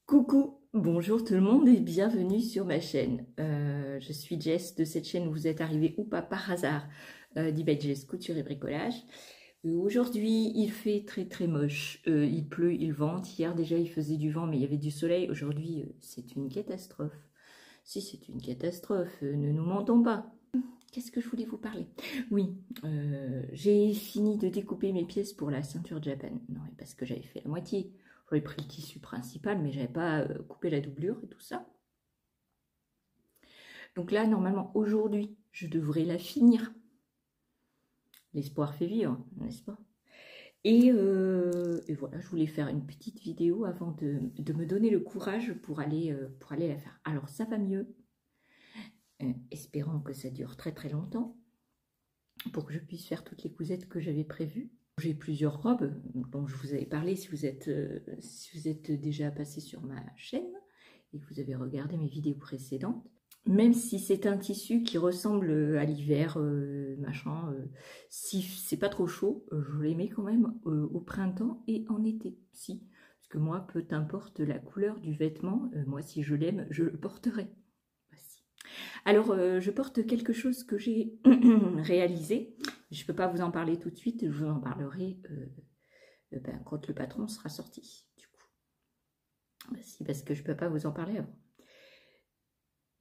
Coucou, bonjour tout le monde et bienvenue sur ma chaîne. Je suis Jess de cette chaîne où vous êtes arrivé ou pas par hasard d'eBay Jess Couture et Bricolage. Aujourd'hui il fait très moche, il pleut, il vente. Hier déjà il faisait du vent mais il y avait du soleil. Aujourd'hui c'est une catastrophe. Si c'est une catastrophe, ne nous mentons pas. Qu'est-ce que je voulais vous parler? Oui, j'ai fini de découper mes pièces pour la ceinture Japan. Non, parce que j'avais fait la moitié. J'avais pris le tissu principal, mais j'avais pas coupé la doublure et tout ça. Donc là, normalement, aujourd'hui, je devrais la finir. L'espoir fait vivre, n'est-ce pas? Et voilà, je voulais faire une petite vidéo avant de me donner le courage pour aller la faire. Alors, ça va mieux. Espérons que ça dure très longtemps pour que je puisse faire toutes les cousettes que j'avais prévues. J'ai plusieurs robes dont je vous avais parlé si vous êtes déjà passé sur ma chaîne et que vous avez regardé mes vidéos précédentes. Même si c'est un tissu qui ressemble à l'hiver, machin, si c'est pas trop chaud, je les mets quand même au printemps et en été, si. Parce que moi, peu importe la couleur du vêtement, moi si je l'aime, je le porterai. Voici. Alors, je porte quelque chose que j'ai réalisé. Je ne peux pas vous en parler tout de suite, je vous en parlerai quand le patron sera sorti, du coup. Si, parce que je ne peux pas vous en parler avant.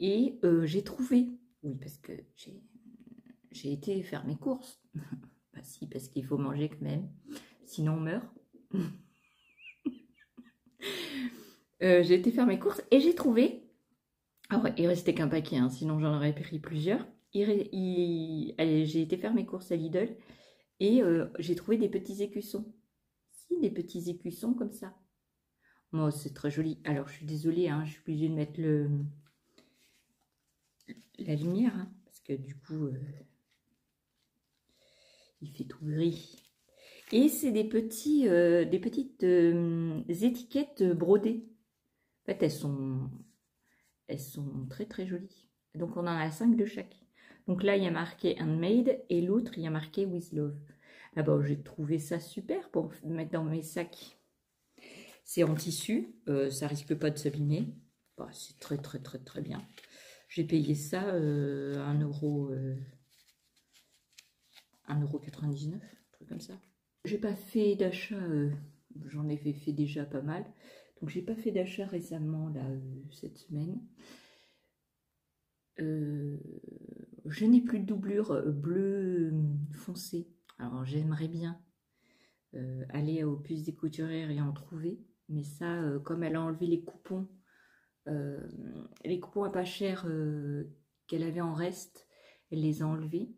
Et j'ai trouvé, oui, parce que j'ai été faire mes courses. Bah si, parce qu'il faut manger quand même, sinon on meurt. J'ai été faire mes courses et j'ai trouvé, alors il restait qu'un paquet, hein, sinon j'en aurais pris plusieurs. J'ai été faire mes courses à Lidl et j'ai trouvé des petits écussons. Si, des petits écussons comme ça. Moi, c'est très joli. Alors, je suis désolée, hein, je suis obligée de mettre la lumière, hein, parce que du coup, il fait tout gris. Et c'est des petites étiquettes brodées. En fait, elles sont très jolies. Donc, on en a 5 de chaque. Donc là, il y a marqué Handmade et l'autre, il y a marqué With Love. Ah bah, j'ai trouvé ça super pour mettre dans mes sacs. C'est en tissu, ça risque pas de s'abîmer. Bah, c'est très bien. J'ai payé ça 1,99 €, un truc comme ça. J'ai pas fait d'achat, j'en ai fait déjà pas mal. Donc j'ai pas fait d'achat récemment là cette semaine. Je n'ai plus de doublure bleu foncé. Alors j'aimerais bien aller aux puces des couturières et en trouver. Mais ça, comme elle a enlevé les coupons à pas cher qu'elle avait en reste, elle les a enlevés.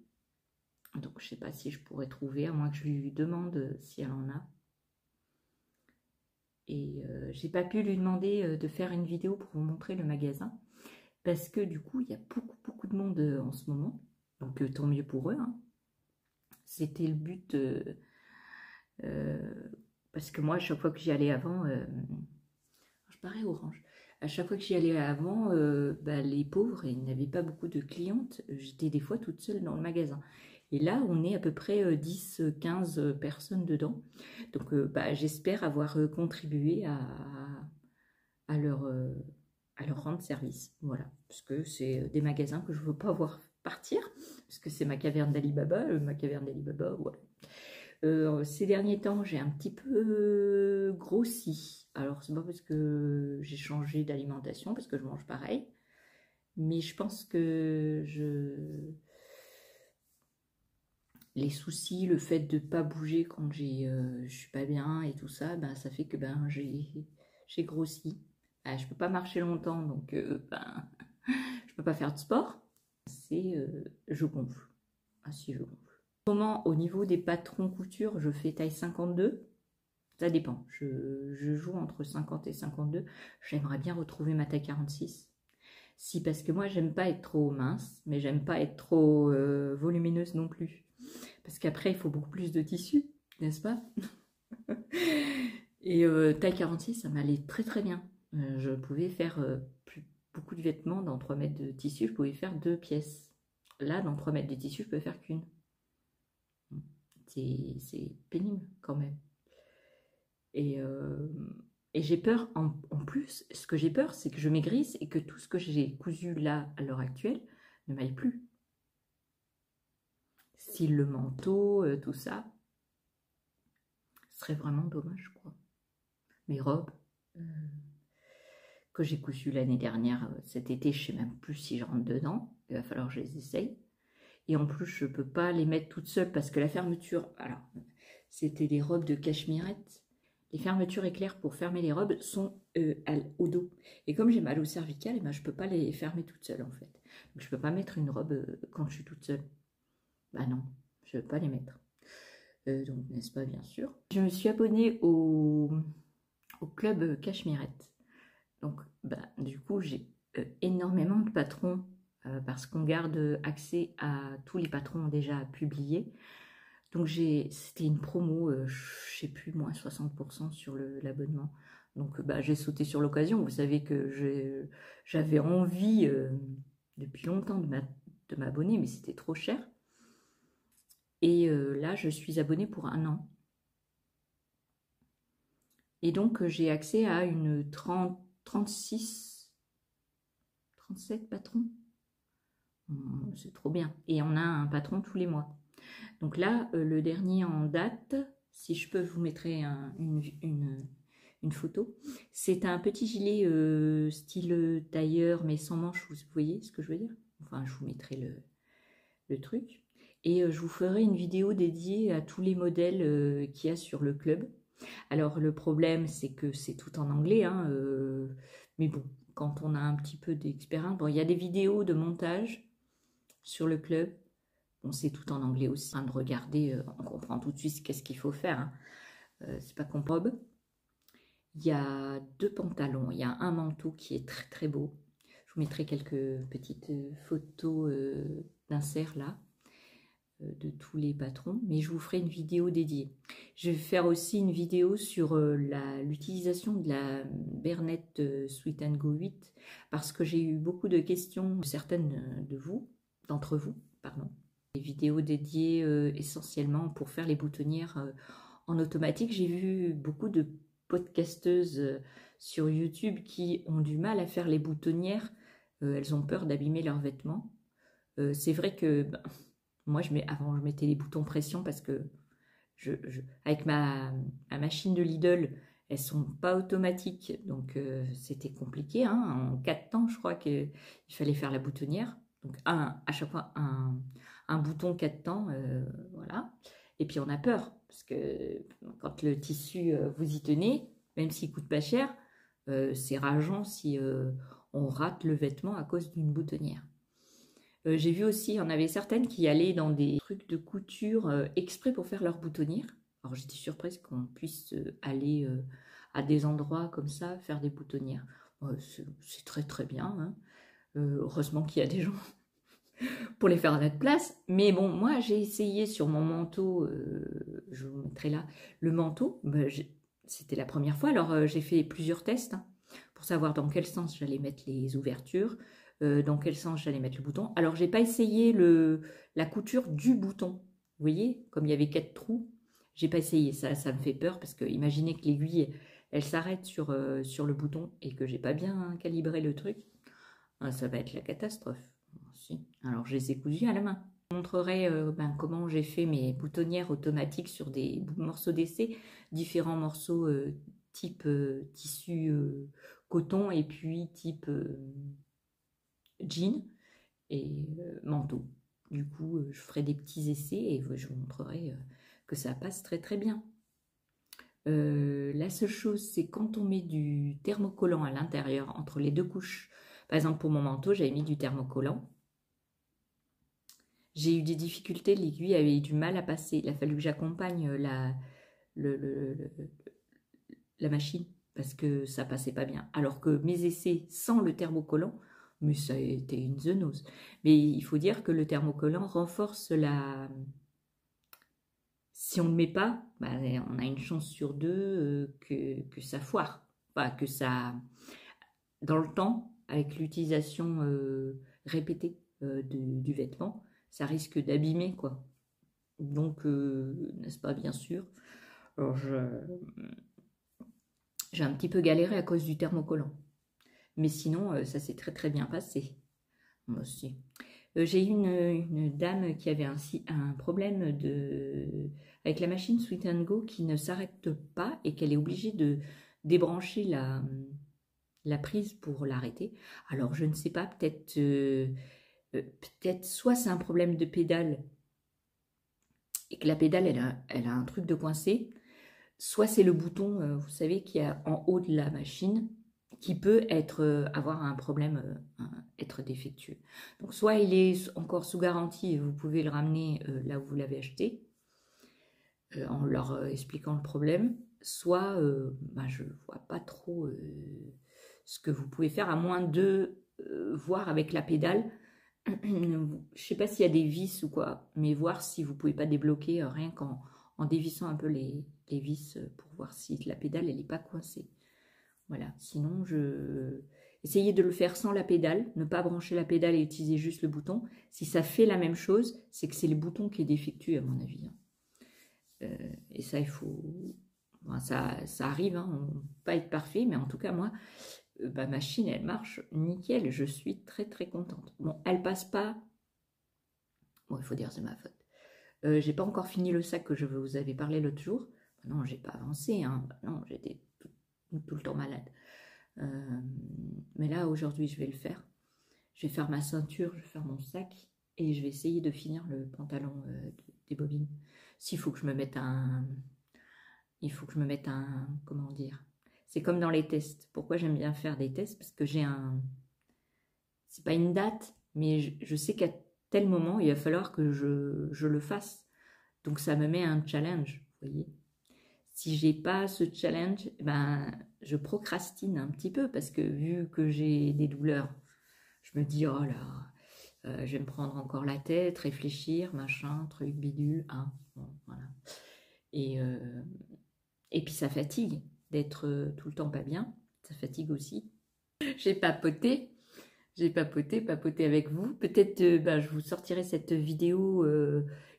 Donc je sais pas si je pourrais trouver, à moins que je lui demande si elle en a. Et j'ai pas pu lui demander de faire une vidéo pour vous montrer le magasin. Parce que du coup, il y a beaucoup de monde en ce moment. Donc tant mieux pour eux. Hein. C'était le but. Parce que moi, à chaque fois que j'y allais avant, je parais orange. À chaque fois que j'y allais avant, les pauvres, ils n'avaient pas beaucoup de clientes. J'étais des fois toute seule dans le magasin. Et là, on est à peu près 10-15 personnes dedans. Donc, j'espère avoir contribué à leur rendre service. Voilà. Parce que c'est des magasins que je ne veux pas voir partir. Parce que c'est ma caverne d'Alibaba. Ma caverne d'Alibaba, voilà. Ces derniers temps, j'ai un petit peu grossi. Alors, c'est pas parce que j'ai changé d'alimentation, parce que je mange pareil. Mais je pense que les soucis, le fait de ne pas bouger quand je suis pas bien et tout ça, ça fait que j'ai grossi. Je peux pas marcher longtemps, donc je peux pas faire de sport. Je gonfle. Ah si, je gonfle. Au niveau des patrons couture, je fais taille 52. Ça dépend. Je joue entre 50 et 52. J'aimerais bien retrouver ma taille 46. Si, parce que moi, j'aime pas être trop mince, mais j'aime pas être trop volumineuse non plus. Parce qu'après, il faut beaucoup plus de tissu, n'est-ce pas? Et taille 46, ça m'allait très bien. Je pouvais faire beaucoup de vêtements dans 3 mètres de tissu. Je pouvais faire 2 pièces. Là, dans 3 mètres de tissu, je peux faire qu'une. c'est pénible quand même. Et j'ai peur, en plus, ce que j'ai peur, c'est que je maigrisse et que tout ce que j'ai cousu là, à l'heure actuelle, ne m'aille plus. Style le manteau, tout ça, ce serait vraiment dommage, quoi. Mes robes que j'ai cousues l'année dernière, cet été, je ne sais même plus si je rentre dedans, il va falloir que je les essaye. Et en plus, je ne peux pas les mettre toutes seules parce que la fermeture, alors, c'était des robes de cachemirette. Les fermetures éclairs pour fermer les robes sont au dos. Et comme j'ai mal au cervical, eh ben, je ne peux pas les fermer toute seule en fait. Donc je ne peux pas mettre une robe quand je suis toute seule. Bah non, je ne peux pas les mettre. Donc n'est-ce pas bien sûr. Je me suis abonnée au club cachemirette. Donc bah, du coup j'ai énormément de patrons parce qu'on garde accès à tous les patrons déjà publiés. Donc c'était une promo, je ne sais plus, moins 60% sur l'abonnement. Donc bah, j'ai sauté sur l'occasion. Vous savez que j'avais envie depuis longtemps de m'abonner, mais c'était trop cher. Et là, je suis abonnée pour 1 an. Et donc j'ai accès à une 36, 37 patrons. C'est trop bien. Et on a un patron tous les mois. Donc là, le dernier en date, si je peux, vous mettrai une photo. C'est un petit gilet style tailleur, mais sans manches, vous voyez ce que je veux dire? Enfin, je vous mettrai le truc. Et je vous ferai une vidéo dédiée à tous les modèles qu'il y a sur le club. Alors, le problème, c'est que c'est tout en anglais, hein, mais bon, quand on a un petit peu d'expérience, bon, il y a des vidéos de montage sur le club. Bon, c'est tout en anglais aussi. En train de regarder, on comprend tout de suite qu'est-ce qu'il faut faire. Hein. C'est pas qu'on robe. Il y a 2 pantalons. Il y a un manteau qui est très très beau. Je vous mettrai quelques petites photos d'insert là de tous les patrons. Mais je vous ferai une vidéo dédiée. Je vais faire aussi une vidéo sur l'utilisation de la Bernette Sweet & Go 8 parce que j'ai eu beaucoup de questions, certaines d'entre vous, pardon. Des vidéos dédiées essentiellement pour faire les boutonnières en automatique. J'ai vu beaucoup de podcasteuses sur YouTube qui ont du mal à faire les boutonnières. Elles ont peur d'abîmer leurs vêtements. C'est vrai que moi, avant, je mettais les boutons pression parce que avec ma machine de Lidl, elles sont pas automatiques. Donc, c'était compliqué. Hein. En 4 temps, je crois qu'il fallait faire la boutonnière. Donc, à chaque fois, un bouton 4 temps, voilà. Et puis, on a peur, parce que quand le tissu, vous y tenez, même s'il coûte pas cher, c'est rageant si on rate le vêtement à cause d'une boutonnière. J'ai vu aussi, il y en avait certaines qui allaient dans des trucs de couture exprès pour faire leur boutonnière. Alors, j'étais surprise qu'on puisse aller à des endroits comme ça, faire des boutonnières. C'est très très bien. Hein. Heureusement qu'il y a des gens pour les faire à notre place. Mais bon, moi, j'ai essayé sur mon manteau, je vous mettrai là, le manteau. C'était la première fois, alors j'ai fait plusieurs tests hein, pour savoir dans quel sens j'allais mettre les ouvertures, dans quel sens j'allais mettre le bouton. Alors, j'ai pas essayé la couture du bouton. Vous voyez, comme il y avait 4 trous, j'ai pas essayé. Ça me fait peur parce que imaginez que l'aiguille, elle s'arrête sur le bouton et que j'ai pas bien calibré le truc. Ça va être la catastrophe. Alors, je les ai cousus à la main. Je vous montrerai comment j'ai fait mes boutonnières automatiques sur des morceaux d'essai, différents morceaux type tissu coton et puis type jean et manteau. Du coup, je ferai des petits essais et je vous montrerai que ça passe très très bien. La seule chose, c'est quand on met du thermocollant à l'intérieur entre les 2 couches. Par exemple, pour mon manteau, j'avais mis du thermocollant. J'ai eu des difficultés, l'aiguille avait eu du mal à passer. Il a fallu que j'accompagne la machine parce que ça passait pas bien. Alors que mes essais sans le thermocollant, mais ça a été une zoonose. Mais il faut dire que le thermocollant renforce la... Si on ne le met pas, on a une chance sur 2 que ça foire. Enfin, que ça... Dans le temps, avec l'utilisation répétée du vêtement, ça risque d'abîmer, quoi. Donc, n'est-ce pas, bien sûr. Alors, j'ai un petit peu galéré à cause du thermocollant. Mais sinon, ça s'est très très bien passé. Moi aussi. J'ai eu une dame qui avait un problème avec la machine Sweet and Go qui ne s'arrête pas et qu'elle est obligée de débrancher la prise pour l'arrêter. Alors, je ne sais pas, peut-être soit c'est un problème de pédale et que la pédale, elle a un truc de coincé, soit c'est le bouton, vous savez, qui est en haut de la machine, qui peut avoir un problème, être défectueux. Donc soit il est encore sous garantie et vous pouvez le ramener là où vous l'avez acheté, en leur expliquant le problème, soit je ne vois pas trop ce que vous pouvez faire, à moins de voir avec la pédale. Je ne sais pas s'il y a des vis ou quoi, mais voir si vous ne pouvez pas débloquer rien qu'en dévissant un peu les vis pour voir si la pédale elle n'est pas coincée. Voilà, sinon essayez de le faire sans la pédale, ne pas brancher la pédale et utiliser juste le bouton. Si ça fait la même chose, c'est que c'est le bouton qui est défectueux à mon avis. Et ça, il faut... Bon, ça arrive, hein, on ne peut pas être parfait, mais en tout cas, moi, ma machine, elle marche nickel, je suis très très contente. Bon, elle passe pas... Bon, il faut dire c'est ma faute. J'ai pas encore fini le sac que je vous avais parlé l'autre jour. Non, j'ai pas avancé, hein. Non, j'étais tout le temps malade. Mais là, aujourd'hui, je vais le faire. Je vais faire ma ceinture, je vais faire mon sac et je vais essayer de finir le pantalon des bobines. S'il faut que je me mette il faut que je me mette comment dire, c'est comme dans les tests. Pourquoi j'aime bien faire des tests? Parce que j'ai c'est pas une date, mais je sais qu'à tel moment, il va falloir que je le fasse. Donc ça me met un challenge, vous voyez. Si j'ai pas ce challenge, je procrastine un petit peu parce que vu que j'ai des douleurs, je me dis, oh là, je vais me prendre encore la tête, réfléchir, machin, truc, bidule, hein, bon, voilà. Et puis ça fatigue d'être tout le temps pas bien, ça fatigue aussi. J'ai papoté avec vous. Peut-être je vous sortirai cette vidéo.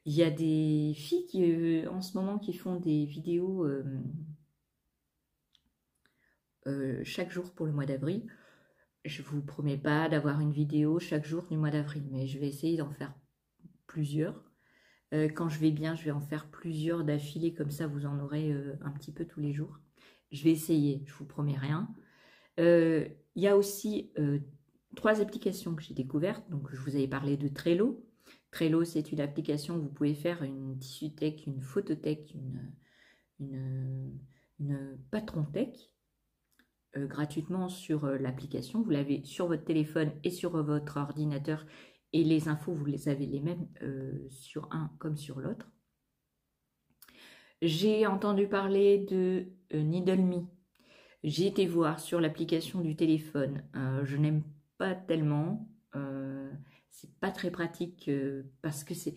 Il y a des filles qui, en ce moment qui font des vidéos chaque jour pour le mois d'avril. Je ne vous promets pas d'avoir une vidéo chaque jour du mois d'avril, mais je vais essayer d'en faire plusieurs. Quand je vais bien, je vais en faire plusieurs d'affilée, comme ça vous en aurez un petit peu tous les jours. Je vais essayer, je vous promets rien. Il y a aussi 3 applications que j'ai découvertes. Donc je vous avais parlé de Trello. Trello, c'est une application où vous pouvez faire une tissuthèque, une photothèque, une patronthèque gratuitement sur l'application. Vous l'avez sur votre téléphone et sur votre ordinateur. Et les infos, vous les avez les mêmes sur un comme sur l'autre. J'ai entendu parler de Needle.me. J'ai été voir sur l'application du téléphone. Je n'aime pas tellement. C'est pas très pratique parce que c'est...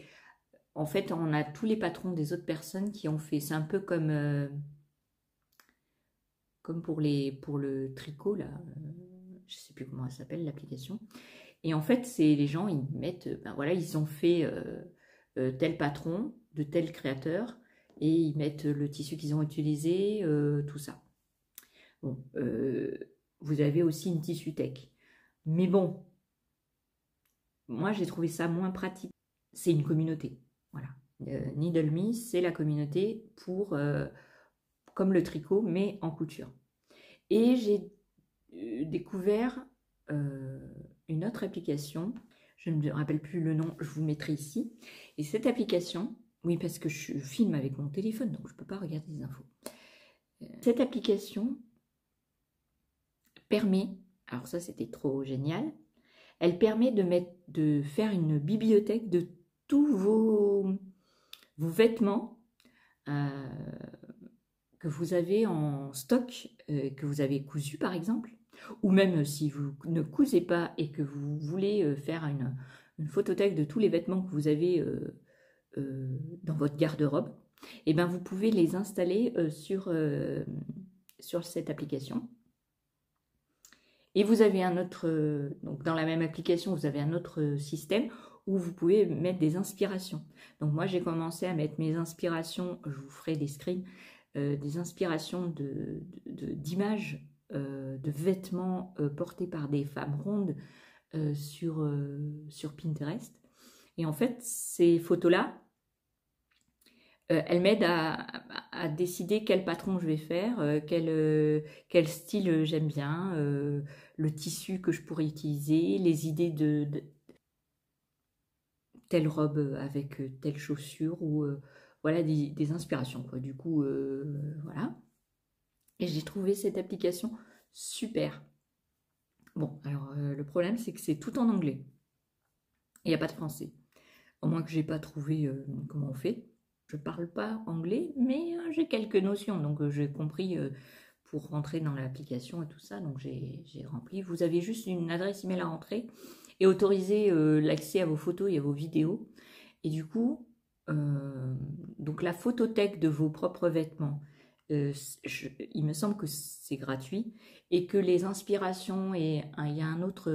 En fait, on a tous les patrons des autres personnes qui ont fait. C'est un peu comme pour le tricot, là. Je sais plus comment elle s'appelle, l'application. Et en fait, c'est les gens, ils mettent, voilà, ils ont fait tel patron de tel créateur et ils mettent le tissu qu'ils ont utilisé, tout ça. Bon, vous avez aussi une tissuthèque. Mais bon, moi j'ai trouvé ça moins pratique. C'est une communauté, voilà. Needle.me, c'est la communauté pour, comme le tricot, mais en couture. Et j'ai découvert une autre application, je ne me rappelle plus le nom, je vous mettrai ici. Et cette application, oui parce que je filme avec mon téléphone, donc je ne peux pas regarder les infos. Cette application permet, alors ça c'était trop génial, elle permet de faire une bibliothèque de tous vos vêtements que vous avez en stock, que vous avez cousu par exemple, ou même si vous ne cousez pas et que vous voulez faire une photothèque de tous les vêtements que vous avez dans votre garde-robe, et bien vous pouvez les installer sur cette application. Et vous avez un autre, donc dans la même application, vous avez un autre système où vous pouvez mettre des inspirations. Donc moi, j'ai commencé à mettre mes inspirations, je vous ferai des screens, des inspirations d'images, de vêtements portés par des femmes rondes sur Pinterest. Et en fait, ces photos-là, elles m'aident à décider quel patron je vais faire, quel style j'aime bien, le tissu que je pourrais utiliser, les idées de telle robe avec telle chaussure, ou voilà, des inspirations, quoi. Du coup, voilà. Et j'ai trouvé cette application super. Bon, alors le problème, c'est que c'est tout en anglais. Il n'y a pas de français. Au moins que j'ai pas trouvé comment on fait. Je parle pas anglais, mais j'ai quelques notions. Donc j'ai compris pour rentrer dans l'application et tout ça. Donc j'ai rempli. Vous avez juste une adresse email à rentrer et autoriser l'accès à vos photos et à vos vidéos. Et du coup, donc la photothèque de vos propres vêtements, il me semble que c'est gratuit et que les inspirations, et il y a une autre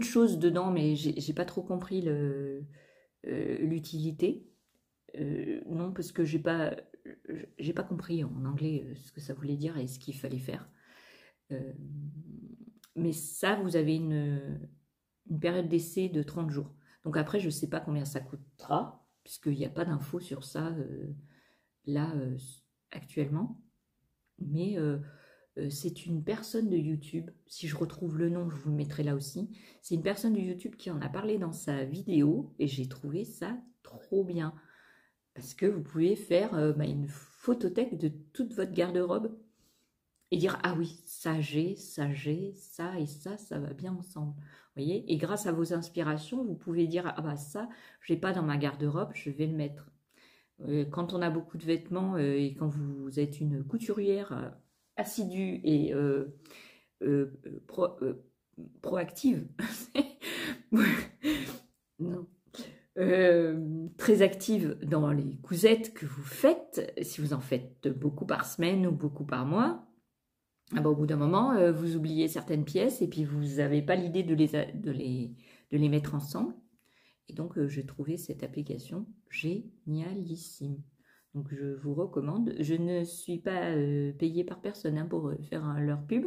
chose dedans, mais j'ai pas trop compris l'utilité. Non, parce que j'ai pas compris en anglais ce que ça voulait dire et ce qu'il fallait faire. Mais ça, vous avez une période d'essai de 30 jours. Donc après, je ne sais pas combien ça coûtera, puisqu'il n'y a pas d'infos sur ça là actuellement. Mais c'est une personne de YouTube, si je retrouve le nom, je vous le mettrai là aussi. C'est une personne de YouTube qui en a parlé dans sa vidéo et j'ai trouvé ça trop bien. Parce que vous pouvez faire une photothèque de toute votre garde-robe et dire, ah oui, ça j'ai, ça et ça va bien ensemble. Vous voyez? Et grâce à vos inspirations, vous pouvez dire, ah bah ça, je n'ai pas dans ma garde-robe, je vais le mettre. Quand on a beaucoup de vêtements et quand vous êtes une couturière assidue et proactive, non. Très active dans les cousettes que vous faites, si vous en faites beaucoup par semaine ou beaucoup par mois, ah bah, au bout d'un moment, vous oubliez certaines pièces et puis vous n'avez pas l'idée de les mettre ensemble. Et donc, j'ai trouvé cette application génialissime. Donc, je vous recommande. Je ne suis pas payée par personne pour faire leur pub.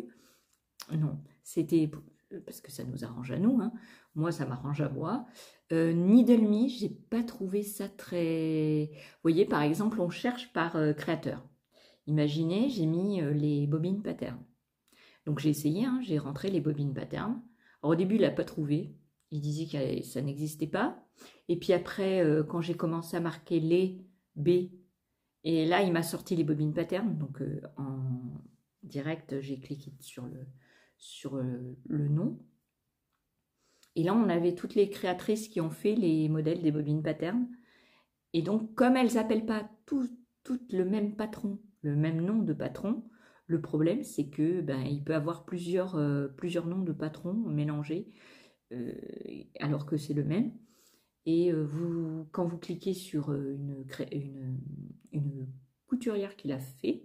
Non, c'était parce que ça nous arrange à nous. Hein. Moi, ça m'arrange à moi. Needle Me, j'ai pas trouvé ça très... Vous voyez, par exemple, on cherche par créateur. Imaginez, j'ai mis les bobines pattern. Donc j'ai essayé, hein, j'ai rentré les bobines pattern. Alors, au début, il n'a pas trouvé. Il disait que ça n'existait pas. Et puis après, quand j'ai commencé à marquer les B, et là, il m'a sorti les bobines pattern. Donc en direct, j'ai cliqué sur le nom. Et là, on avait toutes les créatrices qui ont fait les modèles des bobines pattern. Et donc, comme elles n'appellent pas toutes le même patron, le même nom de patron, le problème, c'est que il peut avoir plusieurs noms de patrons mélangés, alors que c'est le même. Et quand vous cliquez sur une couturière qui l'a fait,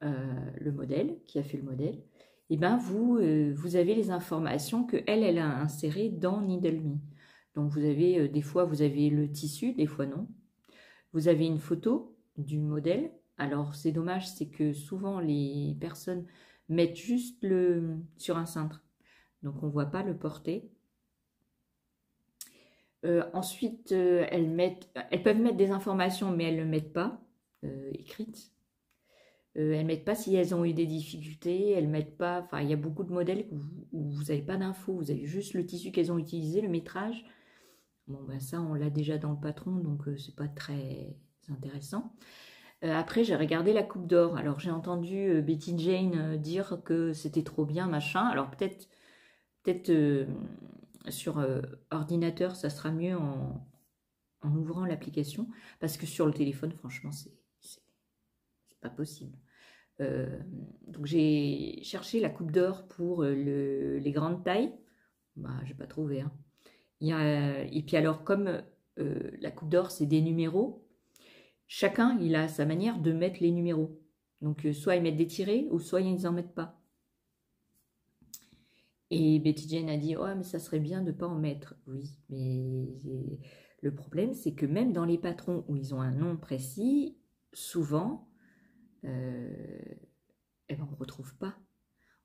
le modèle, qui a fait le modèle, et vous avez les informations que elle a insérées dans Needle Me. Donc vous avez, des fois vous avez le tissu, des fois non. Vous avez une photo du modèle. Alors c'est dommage, c'est que souvent les personnes mettent juste sur un cintre. Donc on ne voit pas le porté. Ensuite, elles peuvent mettre des informations, mais elles ne le mettent pas écrites. Elles ne mettent pas si elles ont eu des difficultés, elles mettent pas... Enfin, il y a beaucoup de modèles où vous n'avez pas d'infos, vous avez juste le tissu qu'elles ont utilisé, le métrage. Bon, ça, on l'a déjà dans le patron, donc c'est pas très intéressant. Après, j'ai regardé la Coupe d'Or. Alors, j'ai entendu Betty Jane dire que c'était trop bien, machin. Alors, peut-être sur ordinateur, ça sera mieux en ouvrant l'application, parce que sur le téléphone, franchement, c'est pas possible. Donc j'ai cherché la Coupe d'Or pour les grandes tailles. J'ai pas trouvé. Hein. Et puis alors, comme la Coupe d'Or, c'est des numéros, chacun, il a sa manière de mettre les numéros. Donc soit ils mettent des tirés, ou soit ils n'en mettent pas. Et Betty Jane a dit, oh, mais ça serait bien de ne pas en mettre. Oui, mais le problème, c'est que même dans les patrons où ils ont un nom précis, souvent, eh ben, on ne retrouve pas.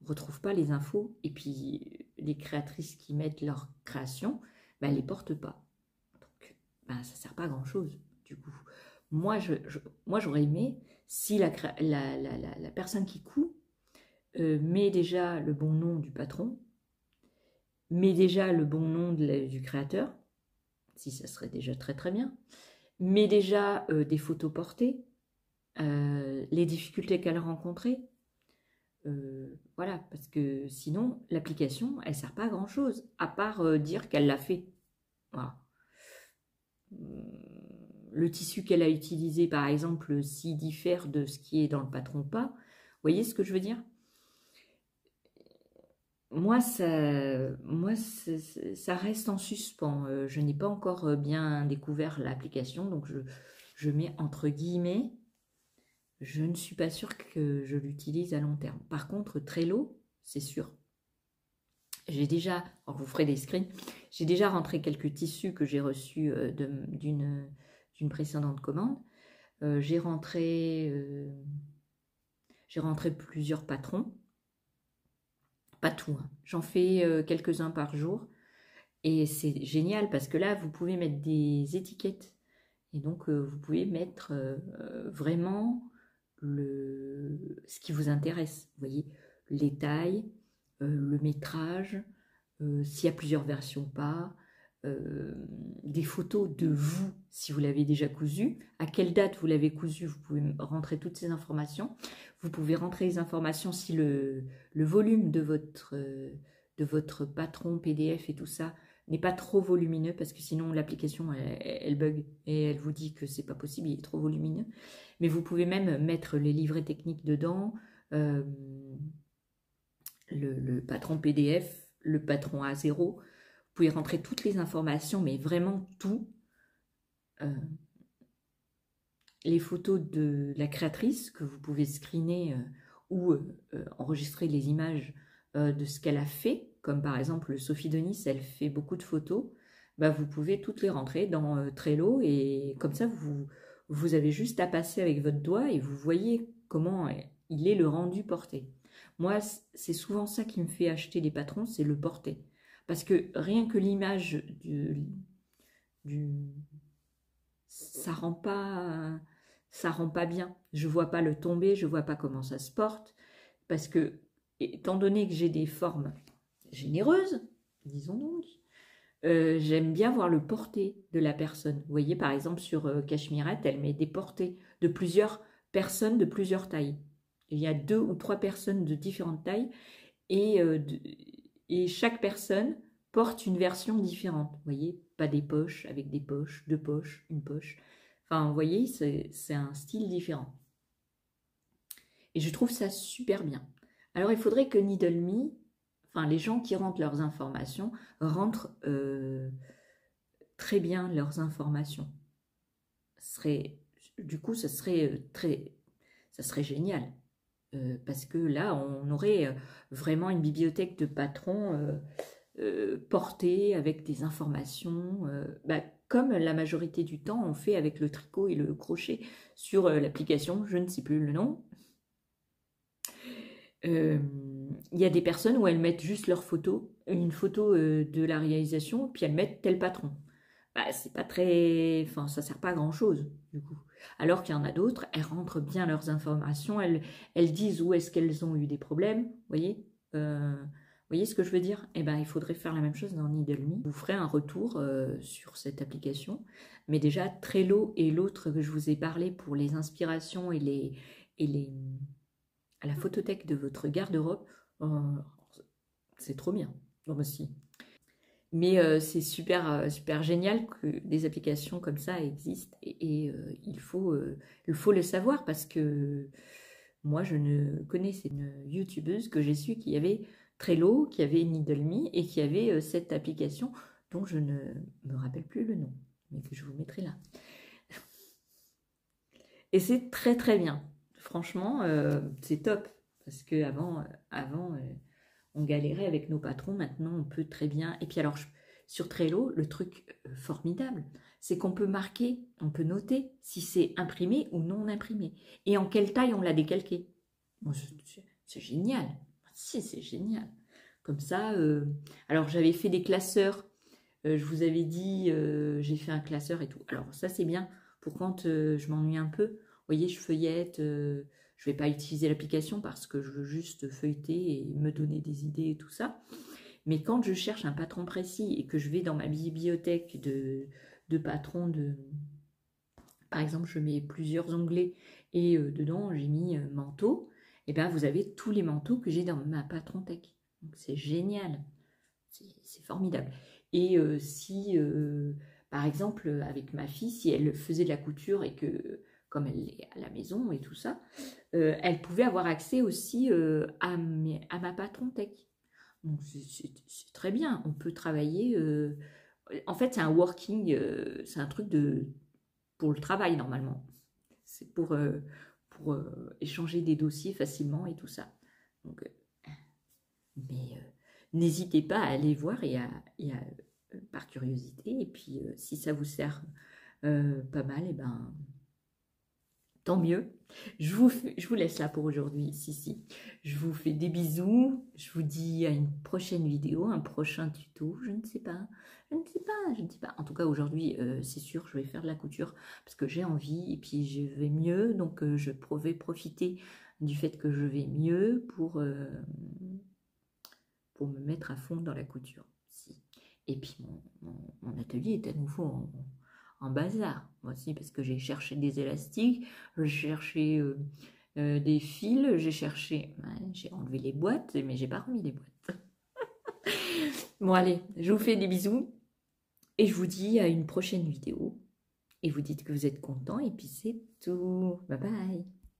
On ne retrouve pas les infos. Et puis, les créatrices qui mettent leur création, ben, elles ne les portent pas. Donc, ben, ça ne sert pas à grand-chose, du coup. Moi, j'aurais aimé si la personne qui coud met déjà le bon nom du patron, met déjà le bon nom du créateur, si ça serait déjà très très bien, met déjà des photos portées, les difficultés qu'elle a rencontrées, voilà, parce que sinon l'application elle sert pas à grand chose, à part dire qu'elle l'a fait. Voilà. Le tissu qu'elle a utilisé par exemple, s'il diffère de ce qui est dans le patron ou pas, vous voyez ce que je veux dire? Moi, ça reste en suspens. Je n'ai pas encore bien découvert l'application, donc je mets entre guillemets. Je ne suis pas sûre que je l'utilise à long terme. Par contre, Trello, c'est sûr. J'ai déjà, alors vous ferez des screens, j'ai déjà rentré quelques tissus que j'ai reçus d'une précédente commande. J'ai rentré plusieurs patrons. Pas tout, hein. J'en fais quelques-uns par jour. Et c'est génial parce que là, vous pouvez mettre des étiquettes. Et donc, vous pouvez mettre vraiment ce qui vous intéresse. Vous voyez, les tailles, le métrage, s'il y a plusieurs versions ou pas, des photos de vous, si vous l'avez déjà cousu, à quelle date vous l'avez cousu, vous pouvez rentrer toutes ces informations. Vous pouvez rentrer les informations si le volume de votre patron PDF et tout ça n'est pas trop volumineux, parce que sinon l'application elle bug et elle vous dit que c'est pas possible, il est trop volumineux. Mais vous pouvez même mettre les livrets techniques dedans, le patron PDF, le patron A0. Vous pouvez rentrer toutes les informations, mais vraiment tout. Les photos de la créatrice que vous pouvez screener ou enregistrer les images de ce qu'elle a fait, comme par exemple Sophie Denis, elle fait beaucoup de photos, bah, vous pouvez toutes les rentrer dans Trello et comme ça vous avez juste à passer avec votre doigt et vous voyez comment il est le rendu porté. Moi, c'est souvent ça qui me fait acheter des patrons, c'est le porté. Parce que rien que l'image ça rend pas bien. Je vois pas le tomber, je vois pas comment ça se porte. Parce que, étant donné que j'ai des formes généreuses, disons donc, j'aime bien voir le porté de la personne. Vous voyez, par exemple, sur Cachemirette, elle met des portés de plusieurs personnes de plusieurs tailles. Il y a 2 ou 3 personnes de différentes tailles et chaque personne porte une version différente. Vous voyez, pas des poches avec des poches, 2 poches, une poche. Enfin, vous voyez, c'est un style différent. Et je trouve ça super bien. Alors, il faudrait que Needle Me, enfin, les gens qui rentrent leurs informations, rentrent très bien leurs informations. Du coup, ça serait génial. Parce que là, on aurait vraiment une bibliothèque de patrons portée avec des informations, comme la majorité du temps on fait avec le tricot et le crochet sur l'application, je ne sais plus le nom. Il y a des personnes où elles mettent juste leur photo, une photo de la réalisation, puis elles mettent tel patron. C'est pas très... Enfin, ça sert pas à grand chose, du coup. Alors qu'il y en a d'autres, elles rentrent bien leurs informations, elles disent où est-ce qu'elles ont eu des problèmes, vous voyez voyez ce que je veux dire? Eh ben, il faudrait faire la même chose dans Needle Me. Vous ferez un retour sur cette application. Mais déjà, Trello et l'autre que je vous ai parlé pour les inspirations et la photothèque de votre garde-robe, c'est trop bien. Non, bah, si. Mais c'est super, super génial que des applications comme ça existent et il faut le savoir parce que moi je ne connaissais une youtubeuse que j'ai su qui avait Trello, qui avait Needle Me et qui avait cette application dont je ne me rappelle plus le nom, mais que je vous mettrai là. Et c'est très très bien. Franchement, c'est top parce que avant On galérait avec nos patrons, maintenant on peut très bien. Et puis alors, sur Trello, le truc formidable, c'est qu'on peut marquer, on peut noter si c'est imprimé ou non imprimé. Et en quelle taille on l'a décalqué. Bon, c'est génial. Si, c'est génial. Comme ça, alors j'avais fait des classeurs. Je vous avais dit, j'ai fait un classeur et tout. Alors ça, c'est bien pour quand je m'ennuie un peu. Vous voyez, je feuillette. Je ne vais pas utiliser l'application parce que je veux juste feuilleter et me donner des idées et tout ça. Mais quand je cherche un patron précis et que je vais dans ma bibliothèque de patrons Par exemple, je mets plusieurs onglets et dedans, j'ai mis manteau. Et bien, vous avez tous les manteaux que j'ai dans ma patron tech. Donc, c'est génial. C'est formidable. Et si, par exemple, avec ma fille, si elle faisait de la couture et que, comme elle est à la maison et tout ça, elle pouvait avoir accès aussi à ma patron tech. Donc, c'est très bien. On peut travailler. En fait, c'est un working, c'est un truc pour le travail normalement. C'est pour échanger des dossiers facilement et tout ça. Donc, mais n'hésitez pas à aller voir par curiosité. Et puis, si ça vous sert pas mal, et ben, tant mieux. Je vous laisse là pour aujourd'hui. Si. Je vous fais des bisous. Je vous dis à une prochaine vidéo, un prochain tuto. Je ne sais pas. En tout cas, aujourd'hui, c'est sûr, je vais faire de la couture parce que j'ai envie et puis je vais mieux. Donc, je vais profiter du fait que je vais mieux pour me mettre à fond dans la couture. Et puis, mon atelier est à nouveau en bazar. Moi aussi, parce que j'ai cherché des élastiques, j'ai cherché des fils, j'ai enlevé les boîtes, mais j'ai pas remis les boîtes. Bon, allez, je vous fais des bisous et je vous dis à une prochaine vidéo. Et vous dites que vous êtes content et puis c'est tout. Bye bye.